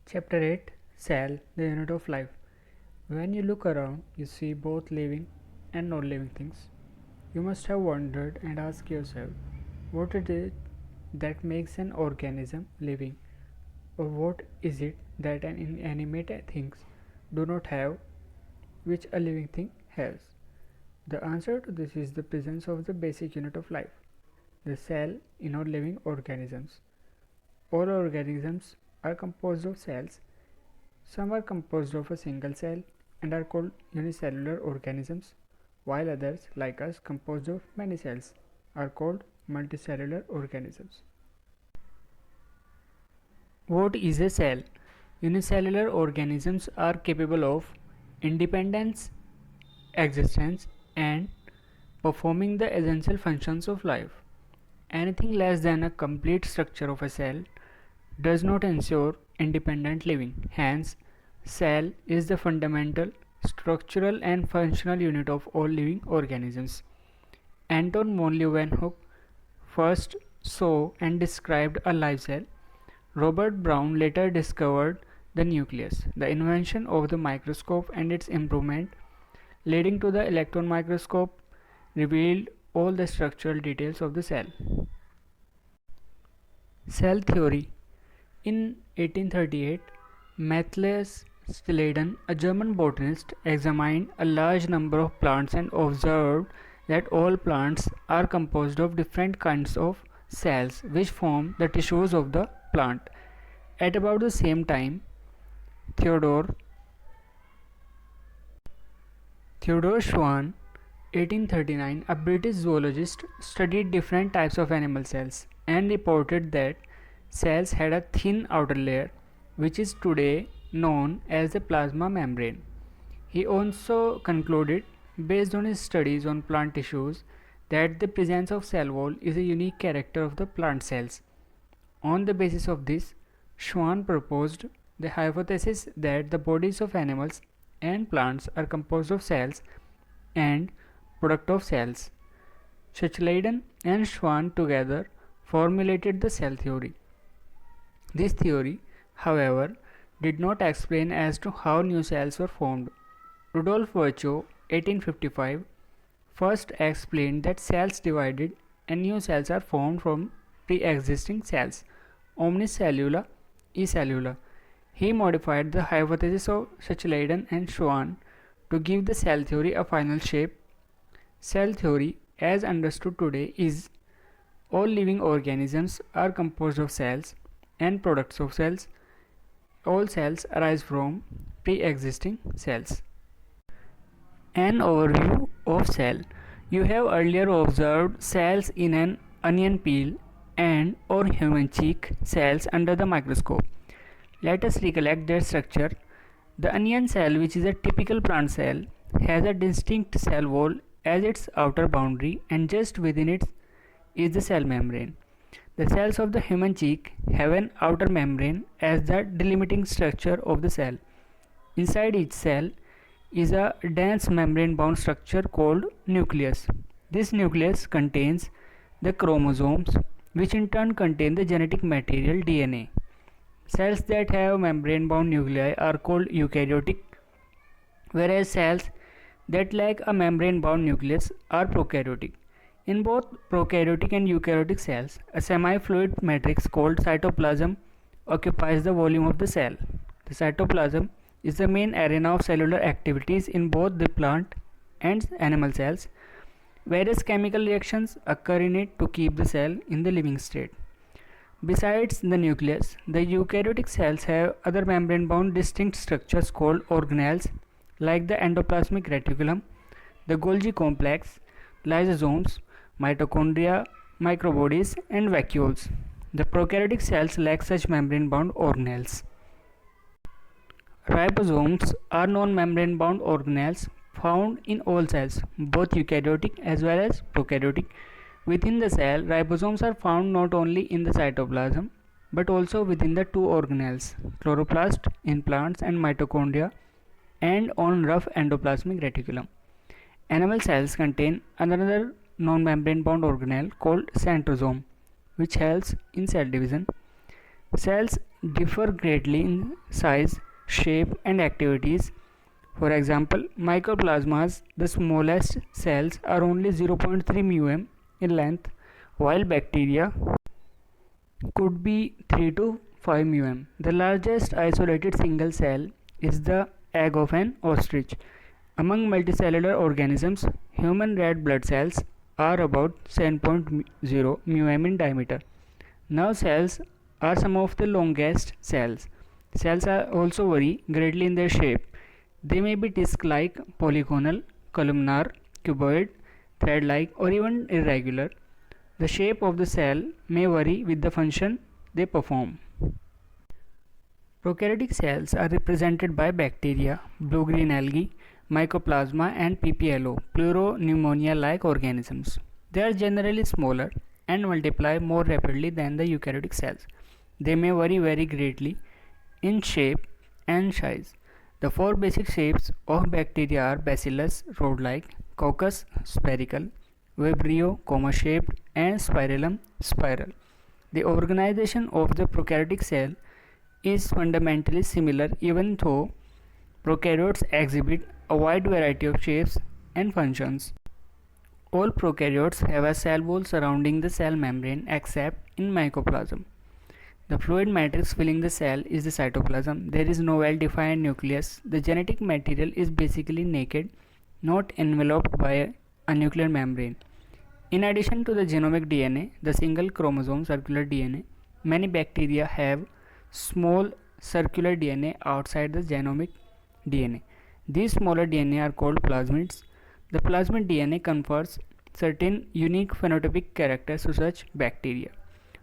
Chapter 8 Cell, the Unit of Life. When you look around, you see both living and non living things. You must have wondered and asked yourself what it is that makes an organism living, or what is it that an inanimate things do not have, which a living thing has. The answer to this is the presence of the basic unit of life, the cell in all living organisms. All organisms are composed of cells. Some are composed of a single cell and are called unicellular organisms, while others, like us, composed of many cells, are called multicellular organisms. What is a cell? Unicellular organisms are capable of independence, existence, and performing the essential functions of life. Anything less than a complete structure of a cell does not ensure independent living. Hence, cell is the fundamental, structural and functional unit of all living organisms. Anton von Leeuwenhoek first saw and described a live cell. Robert Brown later discovered the nucleus. The invention of the microscope and its improvement, leading to the electron microscope, revealed all the structural details of the cell. Cell theory. In 1838, Matthias Sladen, a German botanist, examined a large number of plants and observed that all plants are composed of different kinds of cells which form the tissues of the plant. At about the same time, Theodore Schwann, 1839, a British zoologist, studied different types of animal cells and reported that cells had a thin outer layer, which is today known as the plasma membrane. He also concluded, based on his studies on plant tissues, that the presence of cell wall is a unique character of the plant cells. On the basis of this, Schwann proposed the hypothesis that the bodies of animals and plants are composed of cells and product of cells. Sladen and Schwann together formulated the cell theory. This theory, however, did not explain as to how new cells were formed. Rudolf Virchow, 1855, first explained that cells divided and new cells are formed from pre-existing cells, omnis cellula e cellula. He modified the hypothesis of Sladen and Schwann to give the cell theory a final shape. Cell theory, as understood today, is all living organisms are composed of cells and products of cells. All cells arise from pre-existing cells. An overview of cell. You have earlier observed cells in an onion peel and or human cheek cells under the microscope. Let us recollect their structure. The onion cell, which is a typical plant cell, has a distinct cell wall as its outer boundary, and just within it is the cell membrane. The cells of the human cheek have an outer membrane as the delimiting structure of the cell. Inside each cell is a dense membrane-bound structure called nucleus. This nucleus contains the chromosomes, which in turn contain the genetic material DNA. Cells that have membrane-bound nuclei are called eukaryotic, whereas cells that lack a membrane-bound nucleus are prokaryotic. In both prokaryotic and eukaryotic cells, a semi-fluid matrix called cytoplasm occupies the volume of the cell. The cytoplasm is the main arena of cellular activities in both the plant and animal cells. Various chemical reactions occur in it to keep the cell in the living state. Besides the nucleus, the eukaryotic cells have other membrane-bound distinct structures called organelles, like the endoplasmic reticulum, the Golgi complex, lysosomes, mitochondria, microbodies, and vacuoles. The prokaryotic cells lack such membrane-bound organelles. Ribosomes are non-membrane-bound organelles found in all cells, both eukaryotic as well as prokaryotic. Within the cell, ribosomes are found not only in the cytoplasm but also within the two organelles, chloroplast in plants and mitochondria, and on rough endoplasmic reticulum. Animal cells contain another non-membrane bound organelle called centrosome, which helps in cell division. Cells differ greatly in size, shape, and activities. For example, mycoplasmas, the smallest cells, are only 0.3 μm in length, while bacteria could be 3 to 5 μm. The largest isolated single cell is the egg of an ostrich. Among multicellular organisms, human red blood cells are about 7.0 μm in diameter. Nerve cells are some of the longest cells. Cells are also vary greatly in their shape. They may be disc-like, polygonal, columnar, cuboid, thread-like, or even irregular. The shape of the cell may vary with the function they perform. Prokaryotic cells are represented by bacteria, blue-green algae, mycoplasma, and PPLO, pleuropneumonia-like organisms. They are generally smaller and multiply more rapidly than the eukaryotic cells. They may vary very greatly in shape and size. The four basic shapes of bacteria are bacillus, rod-like, coccus, spherical, vibrio, comma-shaped, and spirillum, spiral. The organization of the prokaryotic cell is fundamentally similar even though prokaryotes exhibit a wide variety of shapes and functions. All prokaryotes have a cell wall surrounding the cell membrane except in mycoplasm. The fluid matrix filling the cell is the cytoplasm. There is no well-defined nucleus. The genetic material is basically naked, not enveloped by a nuclear membrane. In addition to the genomic DNA, the single chromosome circular DNA, many bacteria have small circular DNA outside the genomic DNA. These smaller DNA are called plasmids. The plasmid DNA confers certain unique phenotypic characters to such bacteria.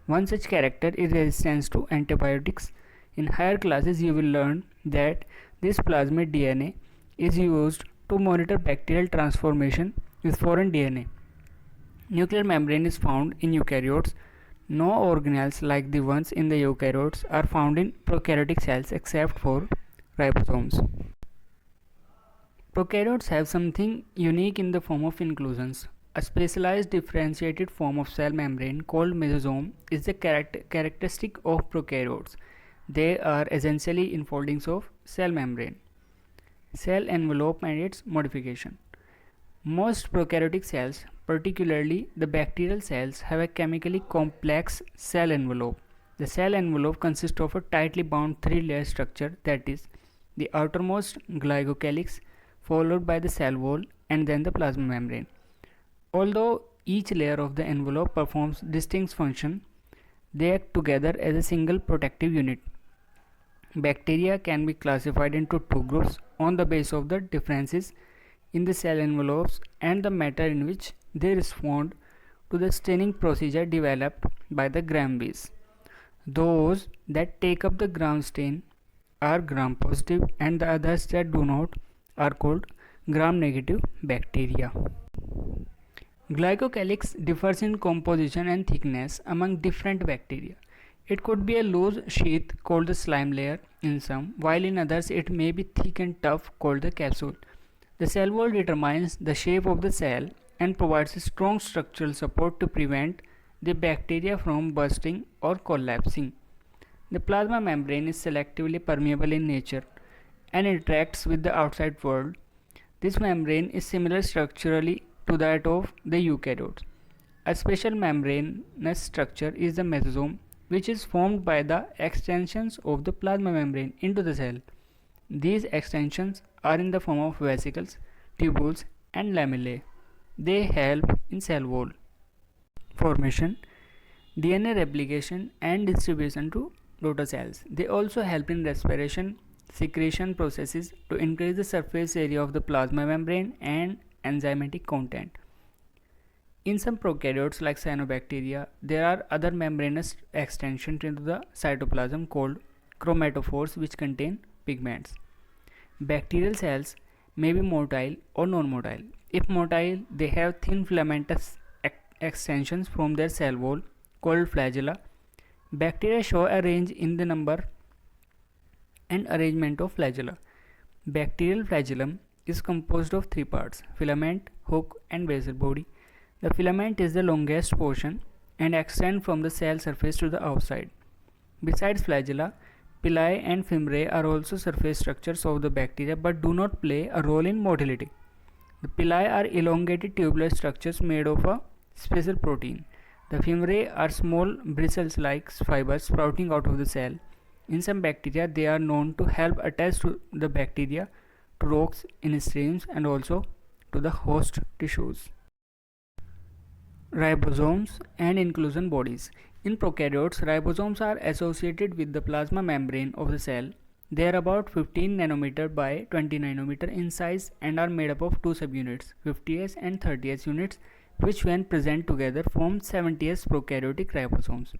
One such character is resistance to antibiotics. In higher classes, you will learn that this plasmid DNA is used to monitor bacterial transformation with foreign DNA. Nuclear membrane is found in eukaryotes. No organelles like the ones in the eukaryotes are found in prokaryotic cells except for ribosomes. Prokaryotes have something unique in the form of inclusions. A specialized differentiated form of cell membrane called mesosome is the characteristic of prokaryotes. They are essentially enfoldings of cell membrane. Cell envelope and its modification. Most prokaryotic cells, particularly the bacterial cells, have a chemically complex cell envelope. The cell envelope consists of a tightly bound three-layer structure, that is, the outermost glycocalyx, followed by the cell wall, and then the plasma membrane. Although each layer of the envelope performs distinct function, they act together as a single protective unit. Bacteria can be classified into two groups on the basis of the differences in the cell envelopes and the manner in which they respond to the staining procedure developed by the gram bees. Those that take up the gram stain are gram positive and the others that do not are called gram negative bacteria. Glycocalyx differs in composition and thickness among different bacteria. It could be a loose sheath called the slime layer in some, while in others it may be thick and tough called the capsule. The cell wall determines the shape of the cell and provides a strong structural support to prevent the bacteria from bursting or collapsing. The plasma membrane is selectively permeable in nature and interacts with the outside world. This membrane is similar structurally to that of the eukaryotes. A special membranous structure is the mesosome, which is formed by the extensions of the plasma membrane into the cell. These extensions are in the form of vesicles, tubules, and lamellae. They help in cell wall formation, DNA replication, and distribution to daughter cells. They also help in respiration, secretion processes to increase the surface area of the plasma membrane and enzymatic content. In some prokaryotes like cyanobacteria, there are other membranous extensions into the cytoplasm called chromatophores which contain pigments. Bacterial cells may be motile or non-motile. If motile, they have thin filamentous extensions from their cell wall called flagella. Bacteria show a range in the number and arrangement of flagella. Bacterial flagellum is composed of three parts: filament, hook, and basal body. The filament is the longest portion and extends from the cell surface to the outside. Besides flagella, pili and fimbriae are also surface structures of the bacteria but do not play a role in motility. The pili are elongated tubular structures made of a special protein. The fimbriae are small bristles-like fibers sprouting out of the cell. In some bacteria, they are known to help attach to the bacteria to rocks in streams and also to the host tissues. Ribosomes and inclusion bodies. In prokaryotes, ribosomes are associated with the plasma membrane of the cell. They are about 15 nanometer by 20 nanometer in size and are made up of two subunits, 50S and 30S units, which when present together form 70S prokaryotic ribosomes.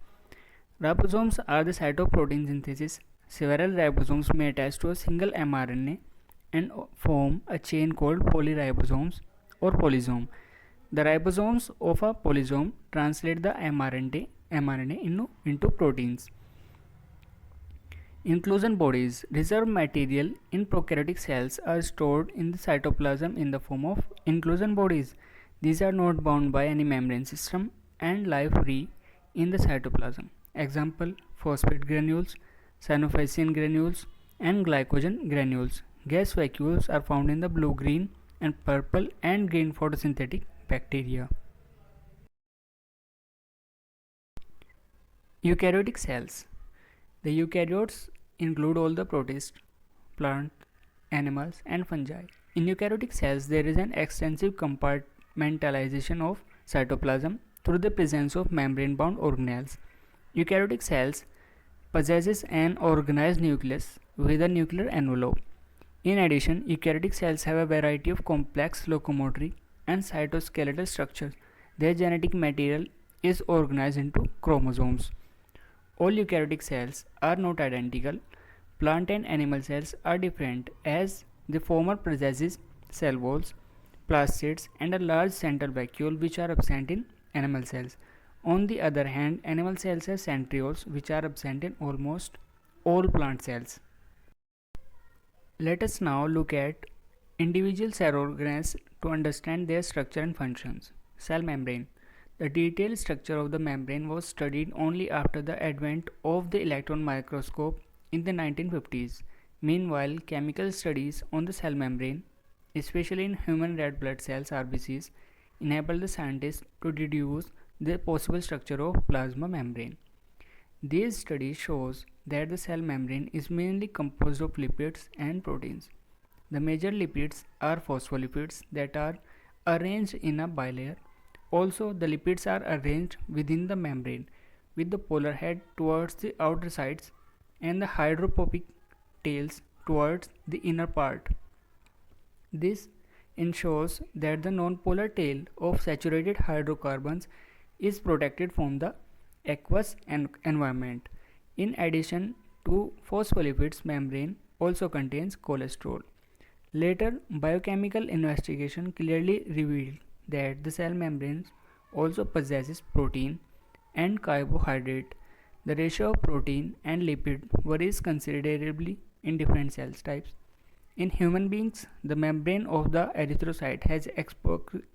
Ribosomes are the site of protein synthesis. Several ribosomes may attach to a single mRNA and form a chain called polyribosomes or polysome. The ribosomes of a polysome translate the mRNA into proteins. Inclusion bodies. Reserved material in prokaryotic cells are stored in the cytoplasm in the form of inclusion bodies. These are not bound by any membrane system and live free in the cytoplasm. Example: phosphate granules, cyanophycin granules, and glycogen granules. Gas vacuoles are found in the blue, green, and purple and green photosynthetic bacteria. Eukaryotic cells. The eukaryotes include all the protists, plants, animals, and fungi. In eukaryotic cells, there is an extensive compartmentalization of cytoplasm through the presence of membrane-bound organelles. Eukaryotic cells possesses an organized nucleus with a nuclear envelope. In addition, eukaryotic cells have a variety of complex locomotory and cytoskeletal structures. Their genetic material is organized into chromosomes. All eukaryotic cells are not identical. Plant and animal cells are different as the former possesses cell walls, plastids, and a large central vacuole which are absent in animal cells. On the other hand, animal cells have centrioles which are absent in almost all plant cells. Let us now look at individual cell organelles to understand their structure and functions. Cell membrane. The detailed structure of the membrane was studied only after the advent of the electron microscope in the 1950s. Meanwhile, chemical studies on the cell membrane, especially in human red blood cells (RBCs), enabled the scientists to deduce the possible structure of plasma membrane. These studies shows that the cell membrane is mainly composed of lipids and proteins. The major lipids are phospholipids that are arranged in a bilayer. Also, the lipids are arranged within the membrane with the polar head towards the outer sides and the hydrophobic tails towards the inner part. This ensures that the nonpolar tail of saturated hydrocarbons is protected from the aqueous environment. In addition to phospholipids, membrane also contains cholesterol. Later, biochemical investigation clearly revealed that the cell membrane also possesses protein and carbohydrate. The ratio of protein and lipid varies considerably in different cell types. In human beings, the membrane of the erythrocyte has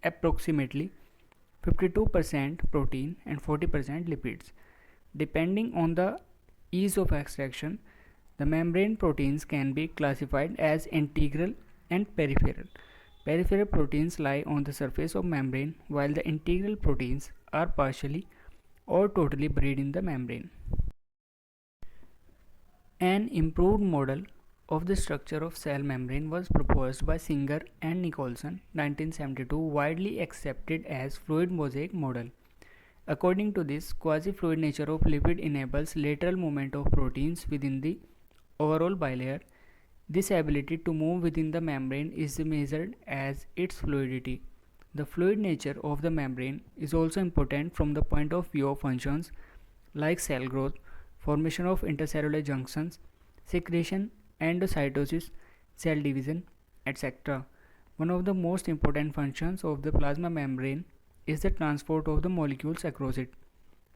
approximately 52% protein and 40% lipids. Depending on the ease of extraction, the membrane proteins can be classified as integral and peripheral. Peripheral proteins lie on the surface of membrane, while the integral proteins are partially or totally buried in the membrane. An improved model of the structure of cell membrane was proposed by Singer and Nicholson, 1972, widely accepted as fluid mosaic model. According to this, quasi-fluid nature of lipid enables lateral movement of proteins within the overall bilayer. This ability to move within the membrane is measured as its fluidity. The fluid nature of the membrane is also important from the point of view of functions like cell growth, formation of intercellular junctions, secretion, endocytosis, cell division, etc. One of the most important functions of the plasma membrane is the transport of the molecules across it.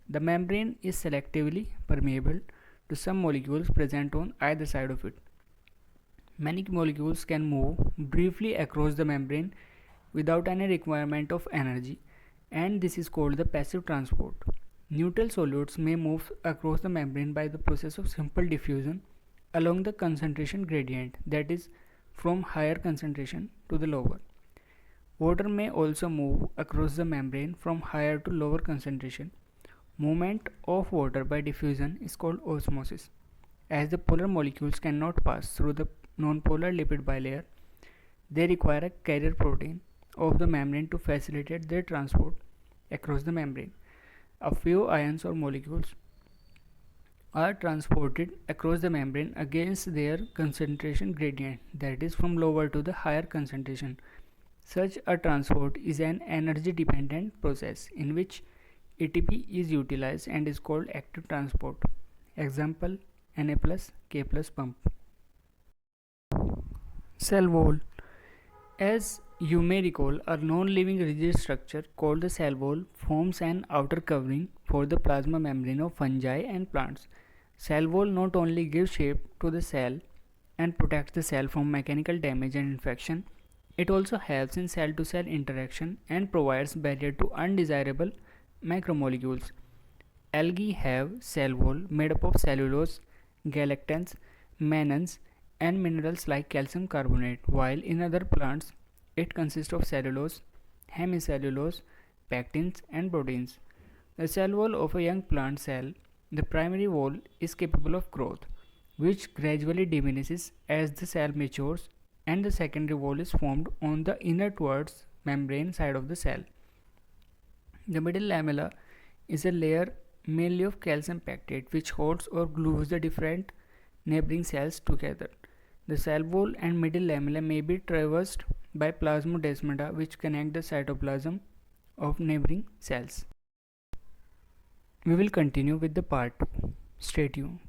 The membrane is selectively permeable to some molecules present on either side of it. Many molecules can move briefly across the membrane without any requirement of energy, and this is called the passive transport. Neutral solutes may move across the membrane by the process of simple diffusion along the concentration gradient, that is, from higher concentration to the lower. Water may also move across the membrane from higher to lower concentration. Movement of water by diffusion is called osmosis. As the polar molecules cannot pass through the nonpolar lipid bilayer, they require a carrier protein of the membrane to facilitate their transport across the membrane. A few ions or molecules are transported across the membrane against their concentration gradient, that is, from lower to the higher concentration. Such a transport is an energy dependent process in which ATP is utilized and is called active transport. Example: Na plus K plus pump. Cell wall. As you may recall, a non-living rigid structure called the cell wall forms an outer covering for the plasma membrane of fungi and plants. Cell wall not only gives shape to the cell and protects the cell from mechanical damage and infection, it also helps in cell-to-cell interaction and provides barrier to undesirable macromolecules. Algae have cell wall made up of cellulose, galactans, mannans, and minerals like calcium carbonate, while in other plants it consists of cellulose, hemicellulose, pectins, and proteins. The cell wall of a young plant cell, the primary wall, is capable of growth, which gradually diminishes as the cell matures, and the secondary wall is formed on the innerwards membrane side of the cell. The middle lamella is a layer mainly of calcium pectate which holds or glues the different neighboring cells together. The cell wall and middle lamella may be traversed by plasmodesmata which connect the cytoplasm of neighboring cells. We will continue with the part 2. Stay tuned.